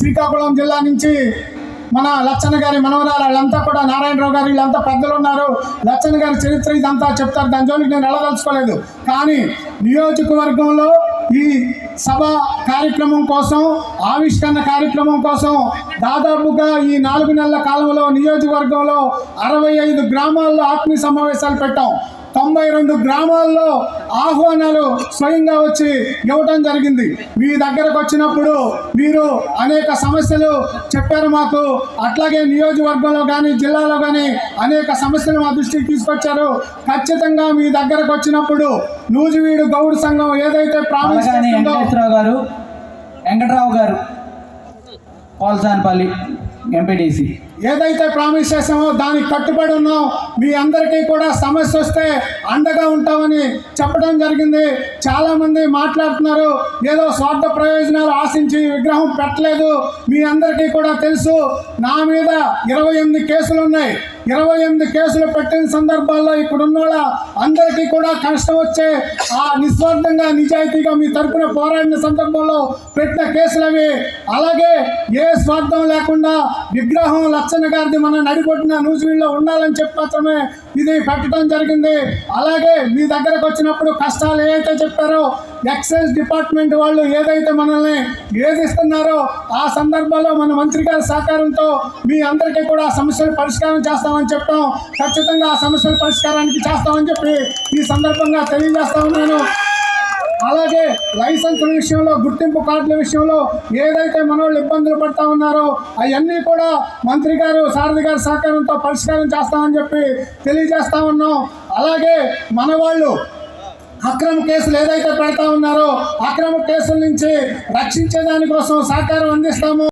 శ్రీకాకుళం జిల్లా నుంచి మన లచ్చన్న గారి మనవరాలు వాళ్ళంతా కూడా నారాయణరావు గారు వీళ్ళంతా పెద్దలు ఉన్నారు. లచ్చన్న గారి చరిత్ర ఇదంతా చెప్తారు, దాని జోలికి నేను వెళ్ళదలుచుకోలేదు. కానీ నియోజకవర్గంలో ఈ సభ కార్యక్రమం కోసం, ఆవిష్కరణ కార్యక్రమం కోసం దాదాపుగా ఈ 4 నెలల కాలంలో నియోజకవర్గంలో 65 గ్రామాల్లో ఆత్మీయ సమావేశాలు పెట్టాం. 92 గ్రామాల్లో ఆహ్వానాలు స్వయంగా వచ్చి ఇవ్వడం జరిగింది. మీ దగ్గరకు వచ్చినప్పుడు మీరు అనేక సమస్యలు చెప్పారు మాకు. అట్లాగే నియోజకవర్గంలో కానీ జిల్లాలో కానీ అనేక సమస్యలు మా దృష్టికి తీసుకొచ్చారు. ఖచ్చితంగా మీ దగ్గరకు వచ్చినప్పుడు నూజివీడు గౌడ్ సంఘం ఏదైతే ప్రామిస్ గారు, వెంకట్రావు గారు, పోల్సాన్పల్లి ఎంపీటీసీ ఏదైతే ప్రామిస్ చేసామో దానికి కట్టుబడి ఉన్నాం. మీ అందరికీ కూడా సమస్య వస్తే అండగా ఉంటామని చెప్పడం జరిగింది. చాలామంది మాట్లాడుతున్నారు, ఏదో స్వార్థ ప్రయోజనాలు ఆశించి విగ్రహం పెట్టలేదు. మీ అందరికీ కూడా తెలుసు, నా మీద 28 కేసులు ఉన్నాయి. 28 కేసులు పెట్టిన సందర్భాల్లో ఇక్కడున్న వాళ్ళ అందరికీ కూడా కష్టం వచ్చే ఆ నిస్వార్థంగా నిజాయితీగా మీ తరపున పోరాడిన సందర్భంలో పెట్టిన కేసులు అవి. అలాగే ఏ స్వార్థం లేకుండా విగ్రహం లచ్చన్న గారిది మన నడిపొట్టిన నూజివీడులో ఉండాలని చెప్పి మాత్రమే ఇది పెట్టడం జరిగింది. అలాగే మీ దగ్గరకు వచ్చినప్పుడు కష్టాలు ఏదైతే చెప్పారో ఎక్సైజ్ డిపార్ట్మెంట్ వాళ్ళు ఏదైతే మనల్ని వేధిస్తున్నారో ఆ సందర్భంలో మన మంత్రి గారి సహకారంతో మీ అందరికీ కూడా సమస్యలు పరిష్కారం చేస్తామని చెప్పాం. ఖచ్చితంగా ఆ సమస్యల పరిష్కారానికి చేస్తామని చెప్పి ఈ సందర్భంగా తెలియజేస్తా ఉన్నాను. అలాగే లైసెన్సుల విషయంలో, గుర్తింపు కార్డుల విషయంలో ఏదైతే మనోళ్ళు ఇబ్బందులు పడతా ఉన్నారో అవన్నీ కూడా మంత్రి గారు, సారథి గారి సహకారంతో పరిష్కారం చేస్తామని చెప్పి తెలియజేస్తా ఉన్నాం. అలాగే మన వాళ్ళు అక్రమ కేసులు ఏదైతే పెడతా ఉన్నారో అక్రమ కేసుల నుంచి రక్షించే దానికోసం సహకారం అందిస్తాము.